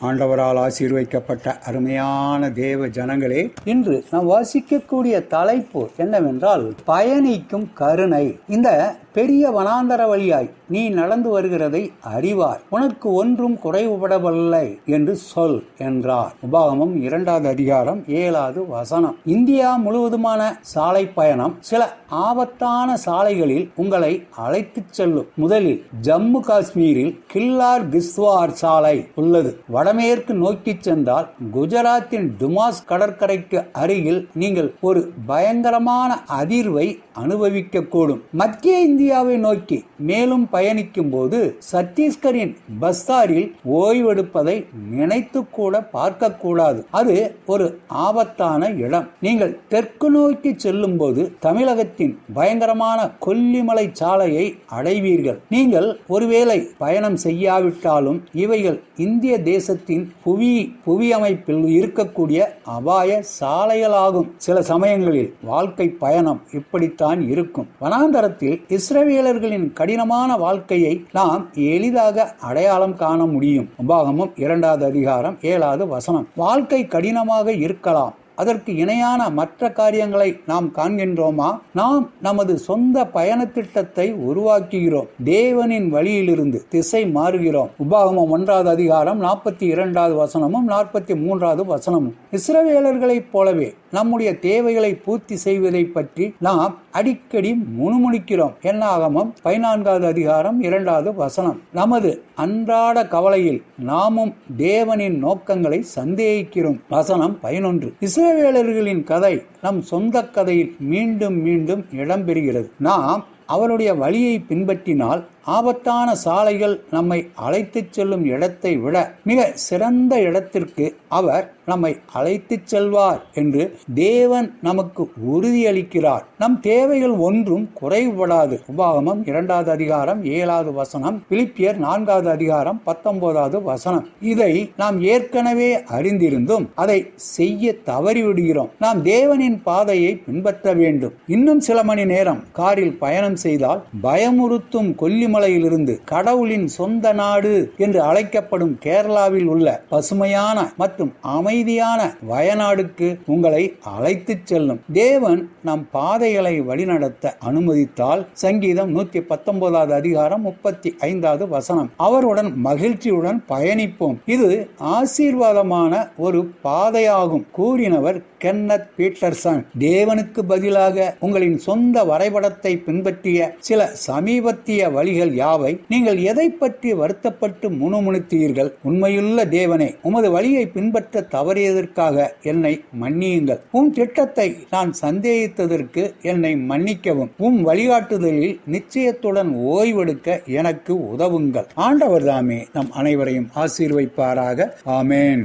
ஆண்டவரால் ஆசீர்வதிக்கப்பட்ட அருமையான தேவ ஜனங்களே, இன்று நாம் வாசிக்கக்கூடிய தலைப்பு என்னவென்றால் பயணிக்கும் கருணை. இந்த பெரிய வனாந்தர வழியாய் நீ நடந்து வருகிறதை அறிவார், உனக்கு ஒன்றும் குறைவுபடவில்லை என்று சொல் என்றார். உபாகமம் 2வது அதிகாரம் 7வது வசனம். இந்தியா முழுவதுமான சாலை பயணம் சில ஆபத்தான சாலைகளில் உங்களை அழைத்துச் செல்லும். முதலில் ஜம்மு காஷ்மீரில் கில்லார் கிஸ்வார் சாலை உள்ளது. வடமேற்கு நோக்கி சென்றால் குஜராத்தின் டுமாஸ் கடற்கரைக்கு அருகில் நீங்கள் ஒரு பயங்கரமான அதிர்வை அனுபவிக்க கூடும். மத்திய இந்தியாவை நோக்கி மேலும் பயணிக்கும் போது சத்தீஸ்கரின் பஸ்தாரில் ஓய்வெடுப்பதை நினைத்து கூட பார்க்க கூடாது. அது ஒரு ஆபத்தான இடம். நீங்கள் தெற்கு நோக்கி செல்லும் போது தமிழகத்தின் பயங்கரமான கொல்லிமலை சாலையை அடைவீர்கள். நீங்கள் ஒருவேளை பயணம் செய்யாவிட்டாலும் இவைகள் இந்திய தேசத்தின் புவி அமைப்பில் இருக்கக்கூடிய அபாய சாலைகளாகும். சில சமயங்களில் வாழ்க்கை பயணம் இப்படித்தான் இருக்கும். வனாந்தரத்தில் இஸ்ரவேலர்களின் கடினமான வாழ்க்கையை நாம் எளிதாக அடையாளம் காண முடியும். உபாகமம் 2வது அதிகாரம் 7வது வசனம். வாழ்க்கை கடினமாக இருக்கலாம். அதற்கு இணையான மற்ற காரியங்களை நாம் காண்கின்றோமா? நாம் நமது சொந்த பயண திட்டத்தை உருவாக்குகிறோம். தேவனின் வழியிலிருந்து திசை மாறுகிறோம். உபாகமம் 1வது அதிகாரம் 42வது வசனமும் 43வது வசனமும். இஸ்ரவேலர்களைப் போலவே நம்முடைய தேவைகளை பூர்த்தி செய்வதை பற்றி நாம் அடிக்கடி முணுமுணுக்கிறோம். என்னாகமம் 14வது அதிகாரம் 2வது வசனம். நமது அன்றாட கவலையில் நாமும் தேவனின் நோக்கங்களை சந்தேகிக்கிறோம். வசனம் 11. இஸ்ரவேலர்களின் கதை நம் சொந்த கதையில் மீண்டும் மீண்டும் இடம்பெறுகிறது. நாம் அவருடைய வழியை பின்பற்றினால் ஆபத்தான சாலைகள் நம்மை அழைத்துச் செல்லும் இடத்தை விட மிக சிறந்த இடத்திற்கு அவர் நம்மை அழைத்துச் செல்வார் என்று தேவன் நமக்கு உறுதியளிக்கிறார். நம் தேவைகள் ஒன்றும் குறைவுபடாது. உபாகமம் 2வது அதிகாரம் 7வது வசனம். பிலிப்பியர் 4வது அதிகாரம் 19வது வசனம். இதை நாம் ஏற்கனவே அறிந்திருந்தும் அதை செய்ய தவறிவிடுகிறோம். நாம் தேவனின் பாதையை பின்பற்ற வேண்டும். இன்னும் சில மணி நேரம் காரில் பயணம் செய்தால் பயமுறுத்தும் கொல்லிமலையிலிருந்து கடவுளின் சொந்த நாடு என்று அழைக்கப்படும் கேரளாவில் உள்ள பசுமையான மற்றும் அமைதியான வயநாடுக்கு உங்களை அழைத்துச் செல்லும். தேவன் நம் பாதைகளை வழிநடத்த அனுமதித்தால் சங்கீதம் 119வது அதிகாரம் 35வது வசனம். அவருடன் மகிழ்ச்சியுடன் பயணிப்போம். இது ஆசீர்வாதமான ஒரு பாதையாகும் கூறினவர் கென்னத் பீட்டர்சன். தேவனுக்கு பதிலாக உங்களின் சொந்த வரைபடத்தை பின்பற்றிய சில சமீபத்திய வழிகள் யாவை? நீங்கள் எதை பற்றி வருத்தப்பட்டு முணுமுணுத்தீர்கள்? உண்மையுள்ள தேவனே, உமது வழியை பின்பற்ற தவறியதற்காக என்னை மன்னியுங்கள். உம் திட்டத்தை நான் சந்தேகித்ததற்கு என்னை மன்னிக்கவும். உம் வழிகாட்டுதலில் நிச்சயத்துடன் ஓய்வெடுக்க எனக்கு உதவுங்கள். ஆண்டவர் தாமே நம் அனைவரையும் ஆசீர்வதிப்பாராக. ஆமேன்.